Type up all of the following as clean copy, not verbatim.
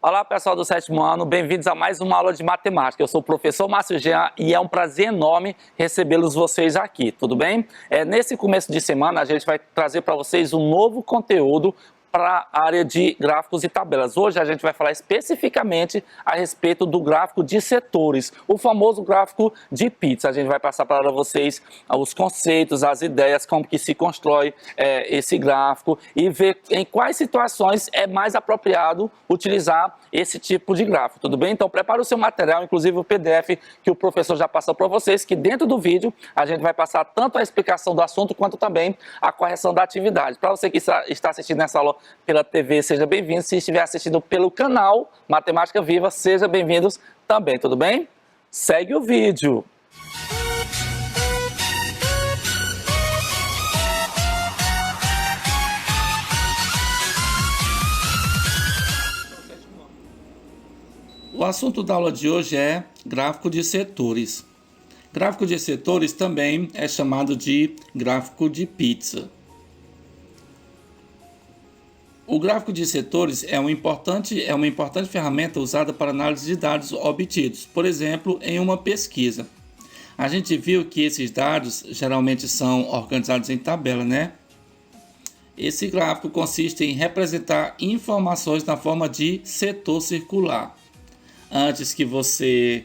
Olá pessoal do sétimo ano, bem-vindos a mais uma aula de matemática. Eu sou o professor Márcio Jean e é um prazer enorme recebê-los vocês aqui, tudo bem? Nesse começo de semana a gente vai trazer para vocês um novo conteúdo para a área de gráficos e tabelas. Hoje a gente vai falar especificamente a respeito do gráfico de setores, o famoso gráfico de pizza. A gente vai passar para vocês os conceitos, as ideias, como que se constrói esse gráfico e ver em quais situações é mais apropriado utilizar esse tipo de gráfico, tudo bem? Então prepara o seu material, inclusive o PDF que o professor já passou para vocês, que dentro do vídeo a gente vai passar tanto a explicação do assunto quanto também a correção da atividade. Para você que está assistindo essa aula pela TV, seja bem-vindo. Se estiver assistindo pelo canal Matemática Viva, seja bem-vindos também, tudo bem? Segue o vídeo. O assunto da aula de hoje é gráfico de setores. Gráfico de setores também é chamado de gráfico de pizza. O gráfico de setores é uma importante ferramenta usada para análise de dados obtidos, por exemplo, em uma pesquisa. A gente viu que esses dados geralmente são organizados em tabela, né? Esse gráfico consiste em representar informações na forma de setor circular. Antes que você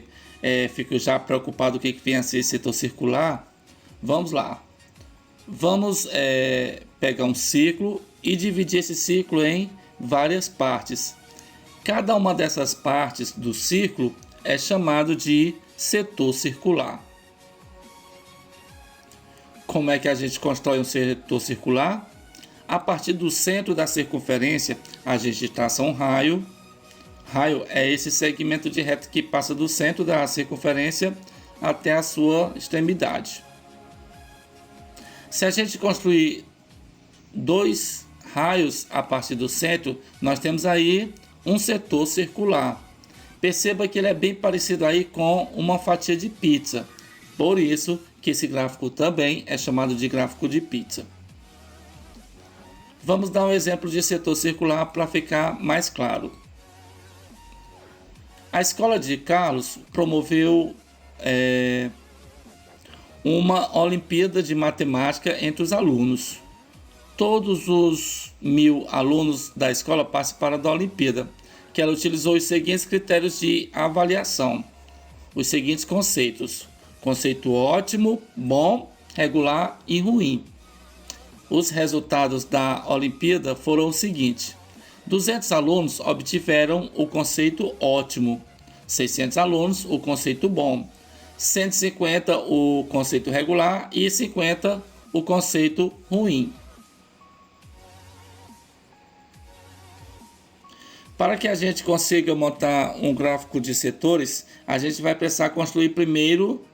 fique já preocupado o que vem a ser setor circular, vamos lá. Vamos pegar um círculo e dividir esse círculo em várias partes. Cada uma dessas partes do círculo é chamado de setor circular. Como é que a gente constrói um setor circular? A partir do centro da circunferência, a gente traça um raio. Raio é esse segmento de reta que passa do centro da circunferência até a sua extremidade. Se a gente construir dois raios a partir do centro, nós temos aí um setor circular. Perceba que ele é bem parecido aí com uma fatia de pizza. Por isso que esse gráfico também é chamado de gráfico de pizza. Vamos dar um exemplo de setor circular para ficar mais claro. A Escola de Carlos promoveu uma Olimpíada de Matemática entre os alunos. Todos os 1000 alunos da escola participaram da Olimpíada, que ela utilizou os seguintes critérios de avaliação, os seguintes conceitos: conceito ótimo, bom, regular e ruim. Os resultados da Olimpíada foram os seguintes: 200 alunos obtiveram o conceito ótimo, 600 alunos o conceito bom, 150 o conceito regular e 50 o conceito ruim. Para que a gente consiga montar um gráfico de setores, a gente vai precisar construir primeiro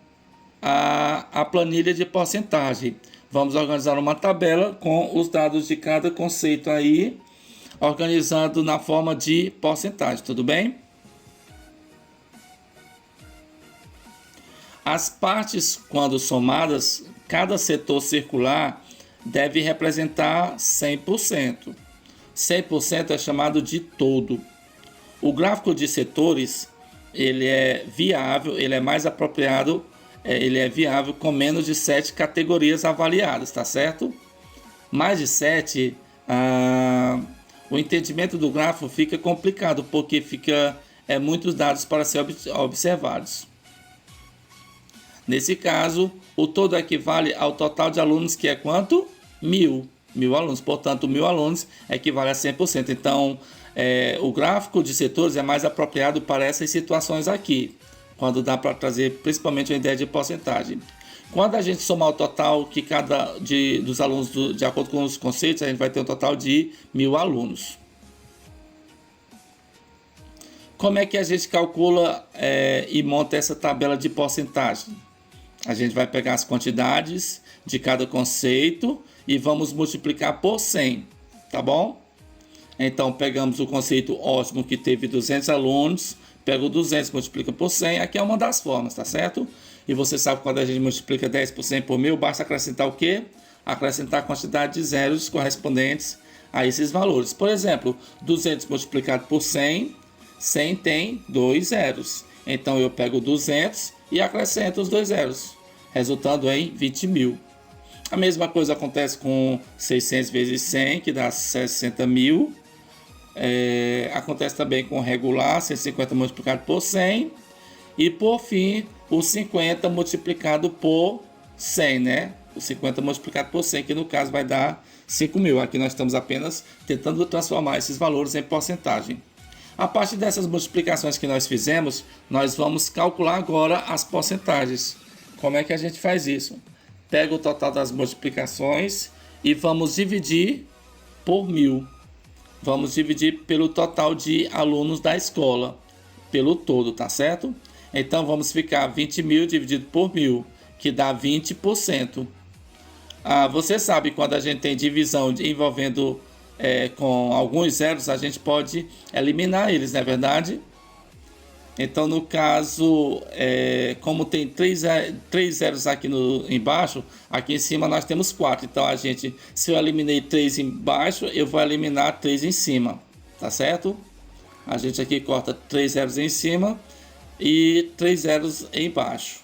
a planilha de porcentagem. Vamos organizar uma tabela com os dados de cada conceito aí, organizando na forma de porcentagem, tudo bem? As partes, quando somadas, cada setor circular deve representar 100%. 100% é chamado de todo. O gráfico de setores, ele é viável, ele é mais apropriado, ele é viável com menos de 7 categorias avaliadas, tá certo? Mais de 7, o entendimento do gráfico fica complicado, porque fica muitos dados para ser observados. Nesse caso, o todo equivale ao total de alunos, que é quanto? 1000 alunos, portanto 1000 alunos equivale a 100%. Então o gráfico de setores é mais apropriado para essas situações aqui, quando dá para trazer principalmente uma ideia de porcentagem. Quando a gente somar o total que dos alunos, de acordo com os conceitos, a gente vai ter um total de 1000 alunos. Como é que a gente calcula e monta essa tabela de porcentagem? A gente vai pegar as quantidades de cada conceito e vamos multiplicar por 100, tá bom? Então, pegamos o conceito ótimo, que teve 200 alunos, pega o 200, multiplica por 100, aqui é uma das formas, tá certo? E você sabe que quando a gente multiplica 10 por 100 por 1000, basta acrescentar o quê? Acrescentar a quantidade de zeros correspondentes a esses valores. Por exemplo, 200 multiplicado por 100 100 tem 2 zeros. Então eu pego 200 e acrescento os 2 zeros, resultando em 20 mil. A mesma coisa acontece com 600 vezes 100, que dá 60 mil. Acontece também com regular, 150 multiplicado por 100. E por fim, o 50 multiplicado por 100, né? O 50 multiplicado por 100, que no caso vai dar 5 mil. Aqui nós estamos apenas tentando transformar esses valores em porcentagem. A partir dessas multiplicações que nós fizemos, nós vamos calcular agora as porcentagens. Como é que a gente faz isso? Pega o total das multiplicações e vamos dividir por 1000. Vamos dividir pelo total de alunos da escola, pelo todo, tá certo? Então vamos ficar 20 mil dividido por 1000, que dá 20%. Você sabe, quando a gente tem divisão envolvendo com alguns zeros, a gente pode eliminar eles, não é verdade? Então, no caso, como tem 3 zeros aqui embaixo, aqui em cima nós temos 4. Então, se eu eliminei 3 embaixo, eu vou eliminar 3 em cima, tá certo? A gente aqui corta 3 zeros em cima e 3 zeros embaixo.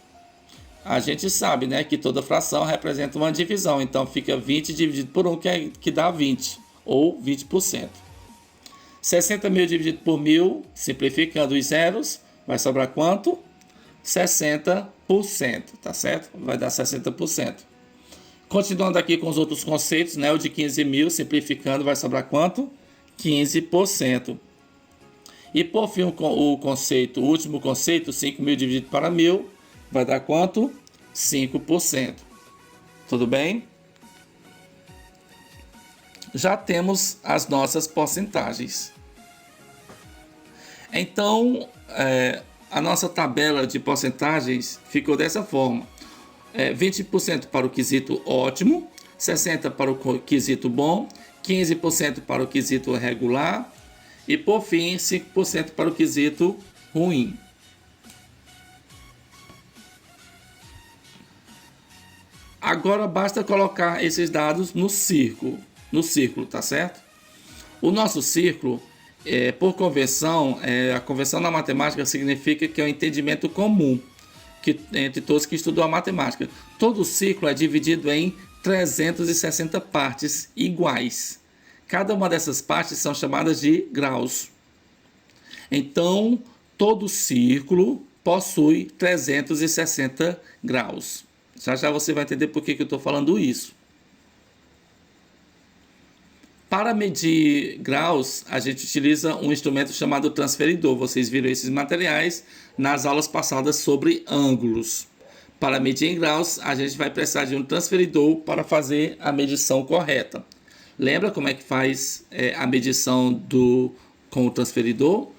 A gente sabe, né, que toda fração representa uma divisão. Então, fica 20 dividido por 1, que dá 20, ou 20%. 60 mil dividido por 1000, simplificando os zeros, vai sobrar quanto? 60%, tá certo? Vai dar 60%. Continuando aqui com os outros conceitos, né? O de 15 mil, simplificando, vai sobrar quanto? 15%. E por fim, o último conceito, 5 mil dividido para 1000, vai dar quanto? 5%. Tudo bem? Já temos as nossas porcentagens. Então, a nossa tabela de porcentagens ficou dessa forma. 20% para o quesito ótimo, 60% para o quesito bom, 15% para o quesito regular e, por fim, 5% para o quesito ruim. Agora basta colocar esses dados no círculo, tá certo? O nosso círculo, por convenção, a convenção na matemática significa que é um entendimento comum entre todos que estudam a matemática. Todo círculo é dividido em 360 partes iguais. Cada uma dessas partes são chamadas de graus. Então, todo círculo possui 360 graus. Já você vai entender por que eu estou falando isso. Para medir graus, a gente utiliza um instrumento chamado transferidor. Vocês viram esses materiais nas aulas passadas sobre ângulos. Para medir em graus, a gente vai precisar de um transferidor para fazer a medição correta. Lembra como é que faz a medição com o transferidor?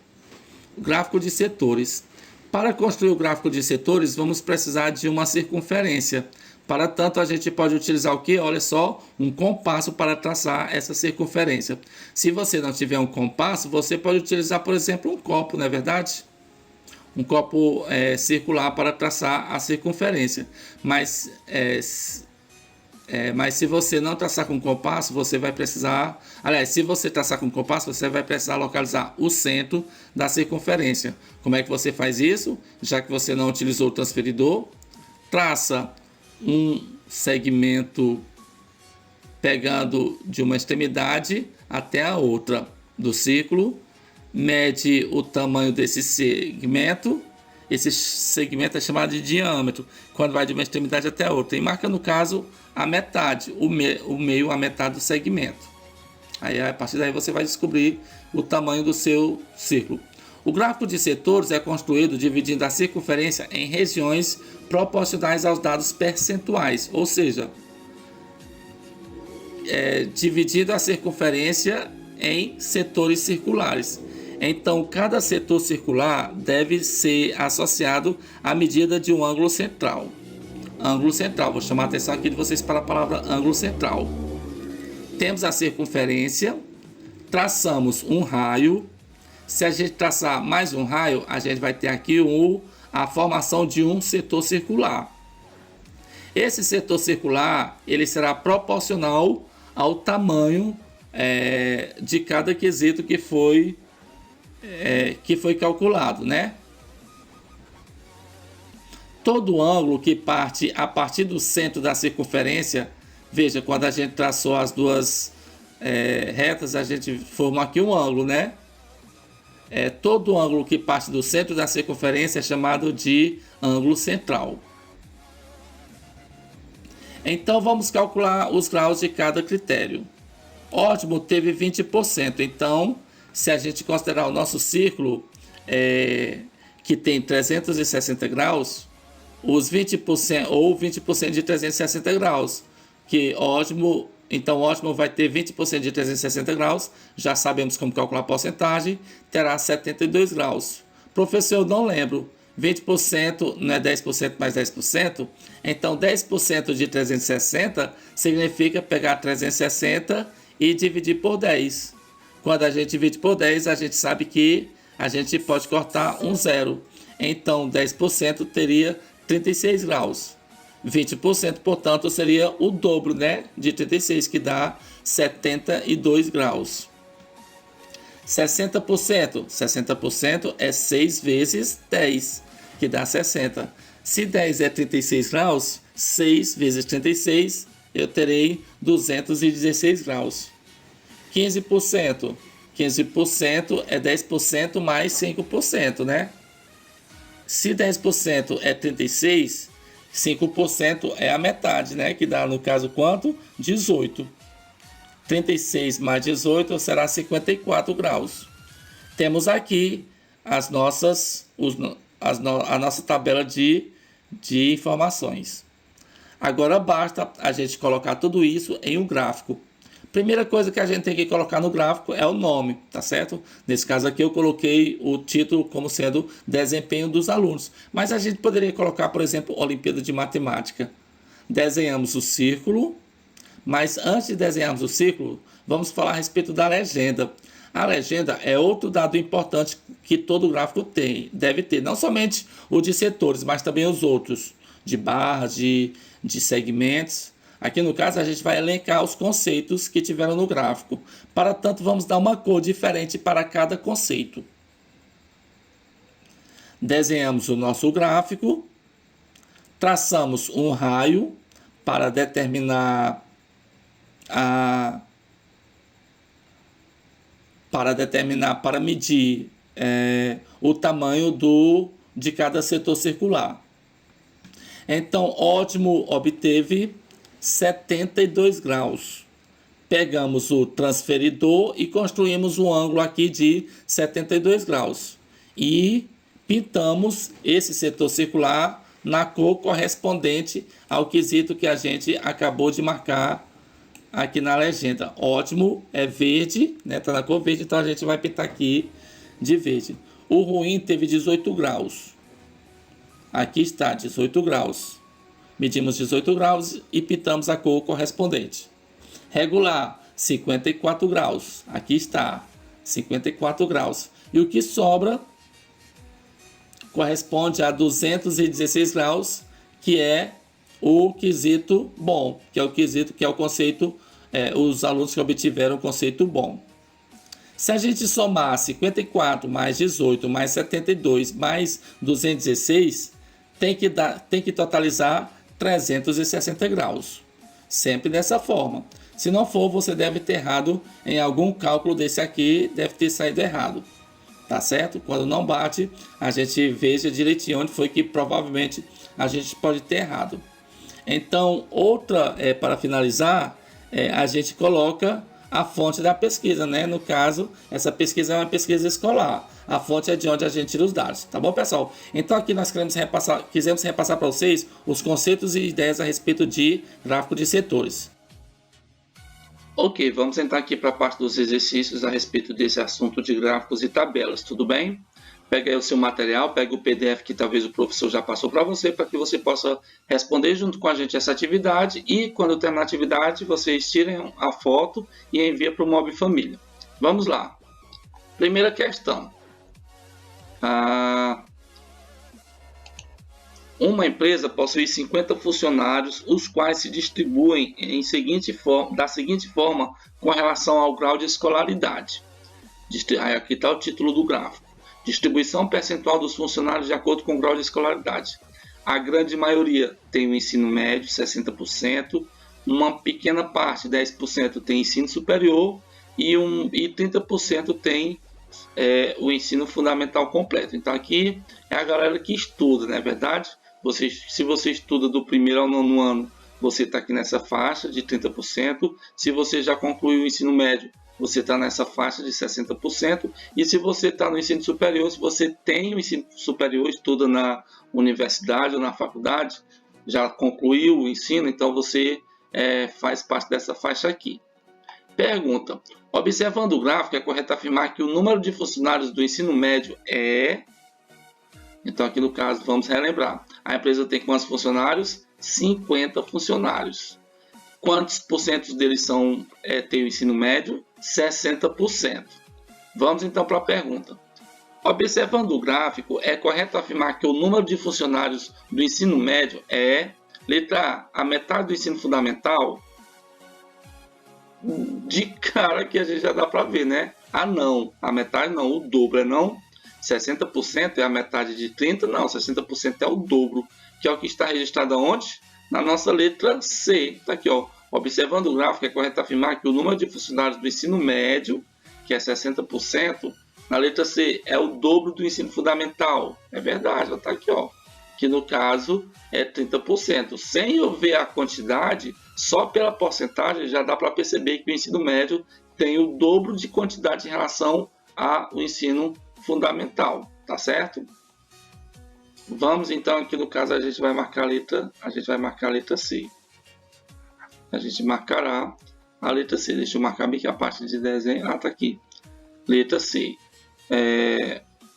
O gráfico de setores. Para construir o gráfico de setores, vamos precisar de uma circunferência. Para tanto, a gente pode utilizar o quê? Olha só, um compasso para traçar essa circunferência. Se você não tiver um compasso, você pode utilizar, por exemplo, um copo, não é verdade? Um copo circular para traçar a circunferência. Mas se você não traçar com compasso, você vai precisar... Aliás, se você traçar com compasso, você vai precisar localizar o centro da circunferência. Como é que você faz isso? Já que você não utilizou o transferidor, traça um segmento pegando de uma extremidade até a outra do círculo, mede o tamanho desse segmento. Esse segmento é chamado de diâmetro, quando vai de uma extremidade até a outra, e marca, no caso, a metade, o meio, a metade do segmento. Aí, a partir daí, você vai descobrir o tamanho do seu círculo. O gráfico de setores é construído dividindo a circunferência em regiões proporcionais aos dados percentuais, ou seja, dividindo a circunferência em setores circulares. Então, cada setor circular deve ser associado à medida de um ângulo central. Ângulo central, vou chamar a atenção aqui de vocês para a palavra ângulo central. Temos a circunferência, traçamos um raio. Se a gente traçar mais um raio, a gente vai ter aqui a formação de um setor circular. Esse setor circular, ele será proporcional ao tamanho de cada quesito que foi que foi calculado, né? Todo ângulo que parte a partir do centro da circunferência, veja, quando a gente traçou as duas retas, a gente formou aqui um ângulo, né? Todo ângulo que parte do centro da circunferência é chamado de ângulo central. Então vamos calcular os graus de cada critério. Ótimo, teve 20%. Então, se a gente considerar o nosso círculo que tem 360 graus, os 20% ou 20% de 360 graus, que ótimo, então ótimo vai ter 20% de 360 graus, já sabemos como calcular a porcentagem, terá 72 graus. Professor, eu não lembro, 20% não é 10% mais 10%? Então 10% de 360 significa pegar 360 e dividir por 10. Quando a gente divide por 10, a gente sabe que a gente pode cortar um zero. Então 10% teria 36 graus. 20%, portanto, seria o dobro, né, de 36, que dá 72 graus. 60%. 60% é 6 vezes 10, que dá 60. Se 10 é 36 graus, 6 vezes 36, eu terei 216 graus. 15%. 15% é 10% mais 5%, né? Se 10% é 36, 5% é a metade, né? Que dá, no caso, quanto? 18. 36 mais 18 será 54 graus. Temos aqui a nossa tabela de informações. Agora basta a gente colocar tudo isso em um gráfico. Primeira coisa que a gente tem que colocar no gráfico é o nome, tá certo? Nesse caso aqui eu coloquei o título como sendo desempenho dos alunos. Mas a gente poderia colocar, por exemplo, Olimpíada de Matemática. Desenhamos o círculo, mas antes de desenharmos o círculo, vamos falar a respeito da legenda. A legenda é outro dado importante que todo gráfico deve ter. Não somente o de setores, mas também os outros, de barras, de segmentos. Aqui no caso a gente vai elencar os conceitos que tiveram no gráfico. Para tanto, vamos dar uma cor diferente para cada conceito. Desenhamos o nosso gráfico, traçamos um raio para determinar para medir o tamanho de cada setor circular. Então, ótimo, obteve 72 graus. Pegamos o transferidor e construímos um ângulo aqui de 72 graus. E pintamos esse setor circular na cor correspondente ao quesito que a gente acabou de marcar aqui na legenda. Ótimo, é verde, né? Tá na cor verde, então a gente vai pintar aqui de verde. O ruim teve 18 graus. Aqui está, 18 graus. Medimos 18 graus e pintamos a cor correspondente. Regular, 54 graus. Aqui está, 54 graus. E o que sobra corresponde a 216 graus, que é o quesito bom, que é o conceito, os alunos que obtiveram o conceito bom. Se a gente somar 54 mais 18 mais 72 mais 216, tem que totalizar 360 graus. Sempre dessa forma. Se não for, você deve ter errado em algum cálculo desse aqui, deve ter saído errado. Tá certo? Quando não bate, a gente veja direitinho onde foi que provavelmente a gente pode ter errado. Então, outra, para finalizar, a gente coloca a fonte da pesquisa, né? No caso, essa pesquisa é uma pesquisa escolar. A fonte é de onde a gente tira os dados, tá bom, pessoal? Então aqui nós quisemos repassar para vocês os conceitos e ideias a respeito de gráfico de setores. Ok, vamos entrar aqui para a parte dos exercícios a respeito desse assunto de gráficos e tabelas, tudo bem? Pega aí o seu material, pega o PDF que talvez o professor já passou para você que você possa responder junto com a gente essa atividade e quando terminar a atividade vocês tirem a foto e enviem para o Mob Família. Vamos lá. Primeira questão. Uma empresa possui 50 funcionários, os quais se distribuem da seguinte forma com relação ao grau de escolaridade. Aí aqui está o título do gráfico. Distribuição percentual dos funcionários de acordo com o grau de escolaridade. A grande maioria tem o ensino médio, 60%, uma pequena parte, 10%, tem ensino superior e 30% tem o ensino fundamental completo. Então aqui é a galera que estuda, não é verdade? Se você estuda do primeiro ao nono ano, você está aqui nessa faixa de 30%. Se você já concluiu o ensino médio, você está nessa faixa de 60%. E se você está no ensino superior, se você tem o ensino superior, estuda na universidade ou na faculdade, já concluiu o ensino, então você faz parte dessa faixa aqui. Pergunta: observando o gráfico, é correto afirmar que o número de funcionários do ensino médio é... Então aqui no caso, vamos relembrar. A empresa tem quantos funcionários? 50 funcionários. Quantos porcentos deles têm o ensino médio? 60%. Vamos então para a pergunta. Observando o gráfico, é correto afirmar que o número de funcionários do ensino médio é... Letra A, a metade do ensino fundamental? De cara que a gente já dá para ver, né? Ah, não, a metade não, o dobro é não. 60% é a metade de 30%, não, 60% é o dobro, que é o que está registrado onde? Na nossa letra C. Está aqui, ó. Observando o gráfico, é correto afirmar que o número de funcionários do ensino médio, que é 60%, na letra C, é o dobro do ensino fundamental. É verdade, está aqui, ó. Que no caso é 30%. Sem eu ver a quantidade, só pela porcentagem já dá para perceber que o ensino médio tem o dobro de quantidade em relação ao ensino fundamental, tá certo? Vamos então, aqui no caso a gente vai marcar a letra C. A gente marcará a letra C. Deixa eu marcar bem aqui a parte de desenho. Ah, tá aqui. Letra C.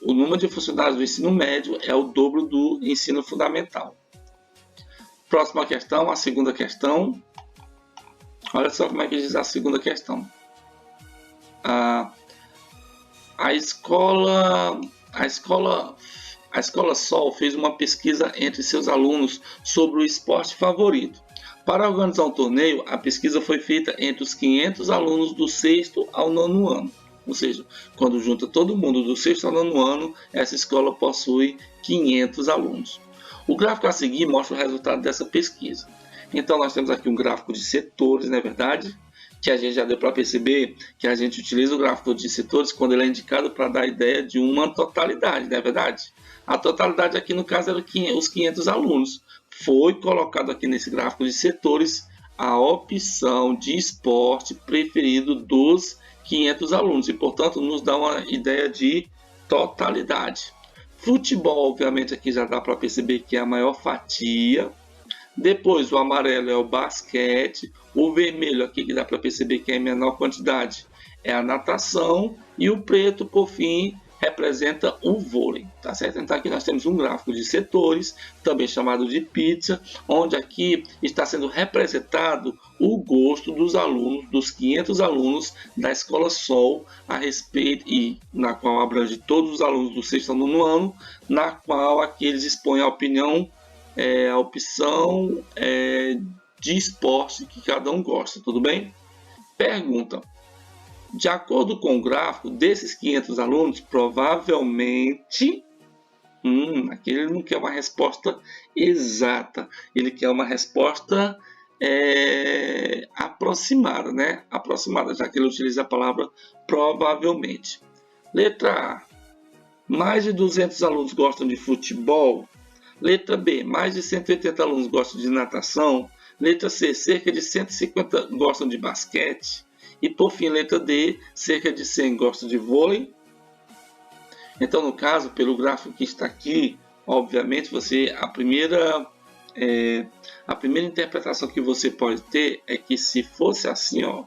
O número de funcionários do ensino médio é o dobro do ensino fundamental. Próxima questão, a segunda questão. Olha só como é que diz a segunda questão. A escola Sol fez uma pesquisa entre seus alunos sobre o esporte favorito. Para organizar um torneio, a pesquisa foi feita entre os 500 alunos do 6º ao 9º ano. Ou seja, quando junta todo mundo do 6º ao 9º ano, essa escola possui 500 alunos. O gráfico a seguir mostra o resultado dessa pesquisa. Então nós temos aqui um gráfico de setores, não é verdade? Que a gente já deu para perceber que a gente utiliza o gráfico de setores quando ele é indicado para dar a ideia de uma totalidade, não é verdade? A totalidade aqui no caso era os 500 alunos. Foi colocado aqui nesse gráfico de setores a opção de esporte preferido dos 500 alunos e, portanto, nos dá uma ideia de totalidade. Futebol, obviamente, aqui já dá para perceber que é a maior fatia. Depois, o amarelo é o basquete. O vermelho, aqui que dá para perceber que é em menor quantidade, é a natação. E o preto, por fim, representa o vôlei, tá certo? Então aqui nós temos um gráfico de setores, também chamado de pizza, onde aqui está sendo representado o gosto dos alunos, dos 500 alunos da Escola Sol, a respeito, e na qual abrange todos os alunos do 6º ao 9º ano, na qual aqui eles expõem a opinião, a opção de esporte que cada um gosta, tudo bem? Pergunta: de acordo com o gráfico, desses 500 alunos, provavelmente... aqui ele não quer uma resposta exata, ele quer uma resposta aproximada, né? Aproximada, já que ele utiliza a palavra provavelmente. Letra A: mais de 200 alunos gostam de futebol. Letra B: mais de 180 alunos gostam de natação. Letra C: cerca de 150 gostam de basquete. E por fim, letra D: cerca de 100 gostam de vôlei. Então, no caso, pelo gráfico que está aqui, obviamente, a primeira interpretação que você pode ter é que se fosse assim, ó,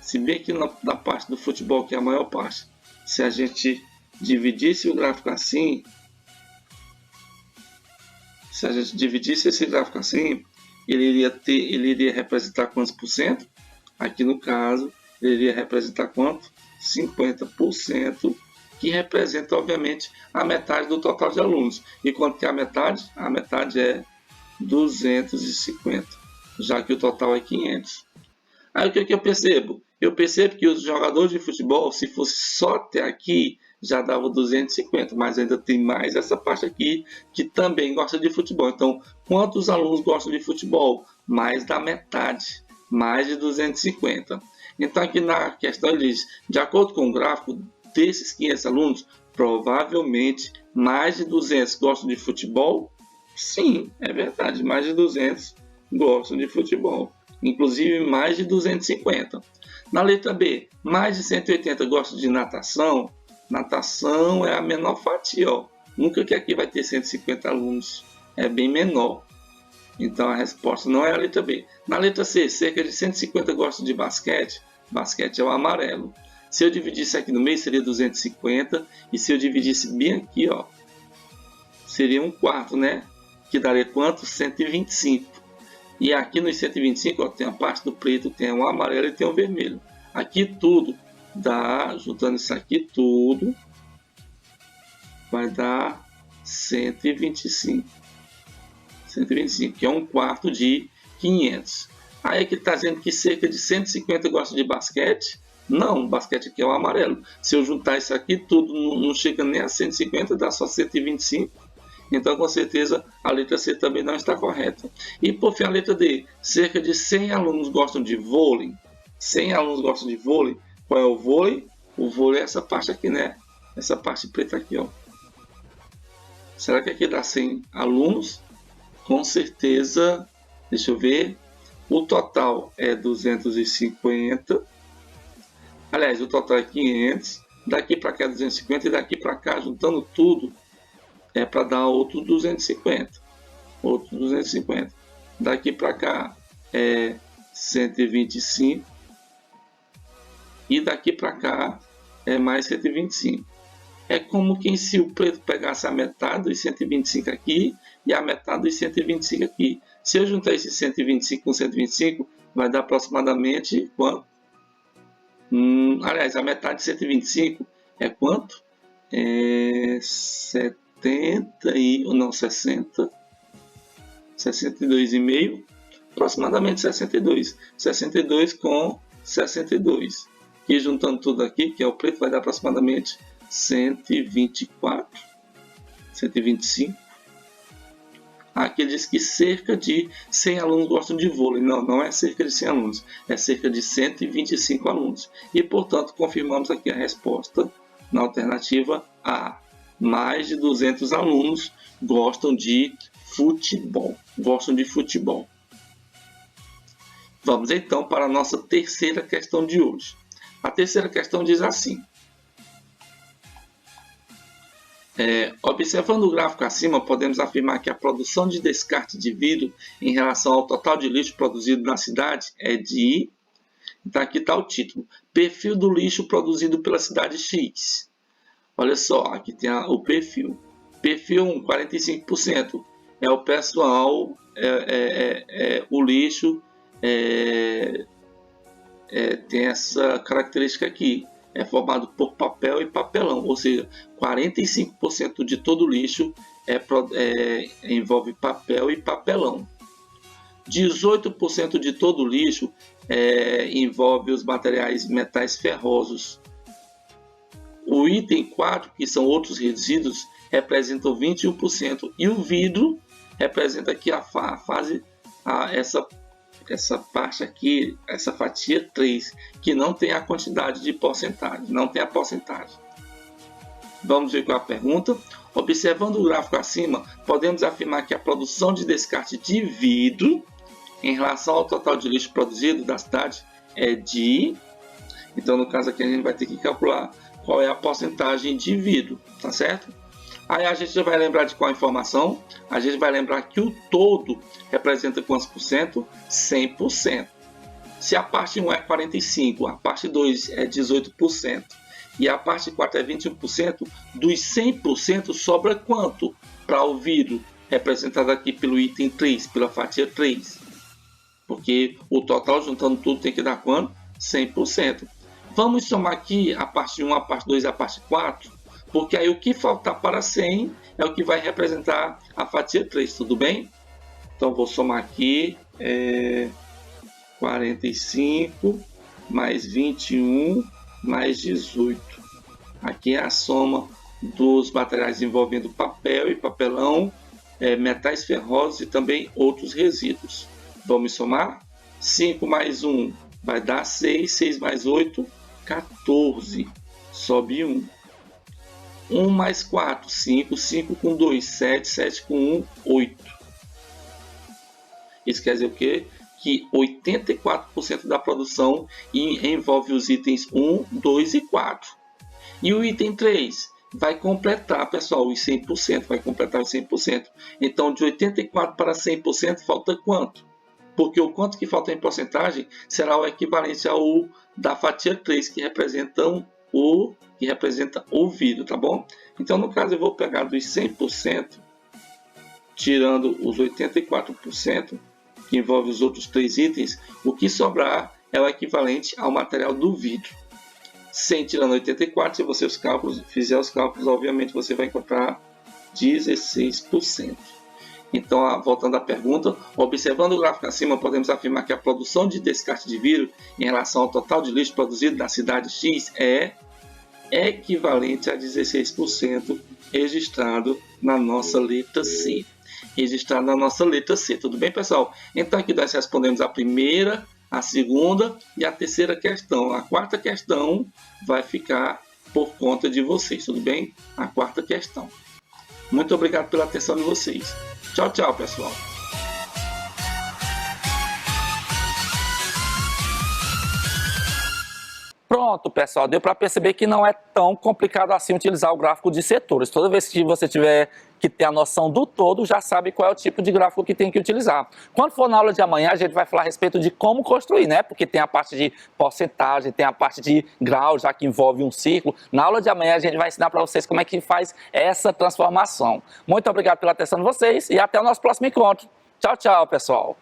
se bem que na parte do futebol, que é a maior parte, se a gente dividisse o gráfico assim, se a gente dividisse esse gráfico assim, ele iria representar quantos por cento? Aqui no caso, ele iria representar quanto? 50%, que representa, obviamente, a metade do total de alunos. E quanto que é a metade? A metade é 250, já que o total é 500. Aí o que eu percebo? Eu percebo que os jogadores de futebol, se fosse só até aqui, já dava 250, mas ainda tem mais essa parte aqui que também gosta de futebol. Então, quantos alunos gostam de futebol? Mais da metade, mais de 250. Então, aqui na questão ele diz, de acordo com o gráfico, desses 500 alunos, provavelmente mais de 200 gostam de futebol? Sim, é verdade, mais de 200 gostam de futebol. Inclusive mais de 250. Na letra B, mais de 180 gostam de natação. Natação é a menor fatia, ó. Nunca que aqui vai ter 150 alunos, é bem menor. Então a resposta não é a letra B. Na letra C, cerca de 150 gostam de basquete. Basquete é o amarelo. Se eu dividisse aqui no meio, seria 250. E se eu dividisse bem aqui, ó, seria um quarto, né? Que daria quanto? 125. E aqui nos 125, ó, tem a parte do preto, tem o amarelo e tem o vermelho. Aqui tudo dá, juntando isso aqui tudo, vai dar 125. 125, que é um quarto de 500. Aí aqui está dizendo que cerca de 150 gostam de basquete. Não, o basquete aqui é o amarelo. Se eu juntar isso aqui tudo, não chega nem a 150, dá só 125. Então, com certeza, a letra C também não está correta. E, por fim, a letra D. Cerca de 100 alunos gostam de vôlei. 100 alunos gostam de vôlei. Qual é o vôlei? O vôlei é essa parte aqui, né? Essa parte preta aqui, ó. Será que aqui dá 100 alunos? Com certeza, deixa eu ver. O total é 250. Aliás, o total é 500. Daqui para cá é 250 e daqui para cá, juntando tudo, é para dar outro 250. Outro 250. Daqui para cá é 125. E daqui para cá é mais 125. É como que se o preto pegasse a metade dos 125 aqui e a metade dos 125 aqui. Se eu juntar esse 125 com 125, vai dar aproximadamente quanto? Aliás, a metade de 125 é quanto? É 70 e... não, 60. 62,5. Aproximadamente 62. 62 com 62. E juntando tudo aqui, que é o preto, vai dar aproximadamente 124, 125. Aqui diz que cerca de 100 alunos gostam de vôlei. Não, não é cerca de 100 alunos, é cerca de 125 alunos. E, portanto, confirmamos aqui a resposta na alternativa A. Mais de 200 alunos gostam de futebol. Gostam de futebol. Vamos então para a nossa terceira questão de hoje. A terceira questão diz assim. Observando o gráfico acima, podemos afirmar que a produção de descarte de vidro em relação ao total de lixo produzido na cidade é de... Então aqui está o título. Perfil do lixo produzido pela cidade X. Olha só, aqui tem o perfil. Perfil 1, 45%. É o pessoal, o lixo tem essa característica aqui. É formado por papel e papelão, ou seja, 45% de todo o lixo envolve papel e papelão. 18% de todo o lixo envolve os metais ferrosos. O item 4, que são outros resíduos, representam 21%. E o vidro representa aqui essa parte aqui, essa fatia 3, que não tem a quantidade de porcentagem, não tem a porcentagem. Vamos ver qual é a pergunta. Observando o gráfico acima, podemos afirmar que a produção de descarte de vidro em relação ao total de lixo produzido da cidade é de... Então, no caso aqui, a gente vai ter que calcular qual é a porcentagem de vidro, tá certo? Aí a gente já vai lembrar de qual informação? A gente vai lembrar que o todo representa quantos por cento? 100%. Se a parte 1 é 45%, a parte 2 é 18% e a parte 4 é 21%, dos 100% sobra quanto para o vidro? Representado aqui pelo item 3, pela fatia 3. Porque o total, juntando tudo, tem que dar quanto? 100%. Vamos somar aqui a parte 1, a parte 2 e a parte 4. Porque aí o que faltar para 100 é o que vai representar a fatia 3, tudo bem? Então vou somar aqui 45 mais 21 mais 18. Aqui é a soma dos materiais envolvendo papel e papelão, metais ferrosos e também outros resíduos. Vamos somar? 5 mais 1 vai dar 6, 6 mais 8, 14. Sobe 1. 1 mais 4, 5, 5 com 2, 7, 7 com 1, 8. Isso quer dizer o quê? Que 84% da produção envolve os itens 1, 2 e 4. E o item 3 vai completar, pessoal, os 100%, vai completar os 100%. Então, de 84% para 100%, falta quanto? Porque o quanto que falta em porcentagem será o equivalente ao da fatia 3, que representa o vidro, tá bom? Então, no caso, eu vou pegar dos 100%, tirando os 84%, que envolve os outros 3 itens, o que sobrar é o equivalente ao material do vidro. 100 tirando 84, se você fizer os cálculos, obviamente você vai encontrar 16%. Então, voltando à pergunta, observando o gráfico acima, podemos afirmar que a produção de descarte de vidro em relação ao total de lixo produzido na cidade X é equivalente a 16% registrado na nossa letra C. Registrado na nossa letra C, tudo bem, pessoal? Então, aqui nós respondemos a primeira, a segunda e a terceira questão. A quarta questão vai ficar por conta de vocês, tudo bem? A quarta questão. Muito obrigado pela atenção de vocês. Tchau, tchau, pessoal. Pronto, pessoal, deu para perceber que não é tão complicado assim utilizar o gráfico de setores. Toda vez que você tiver que ter a noção do todo, já sabe qual é o tipo de gráfico que tem que utilizar. Quando for na aula de amanhã, a gente vai falar a respeito de como construir, né? Porque tem a parte de porcentagem, tem a parte de grau, já que envolve um círculo. Na aula de amanhã, a gente vai ensinar para vocês como é que faz essa transformação. Muito obrigado pela atenção de vocês e até o nosso próximo encontro. Tchau, tchau, pessoal.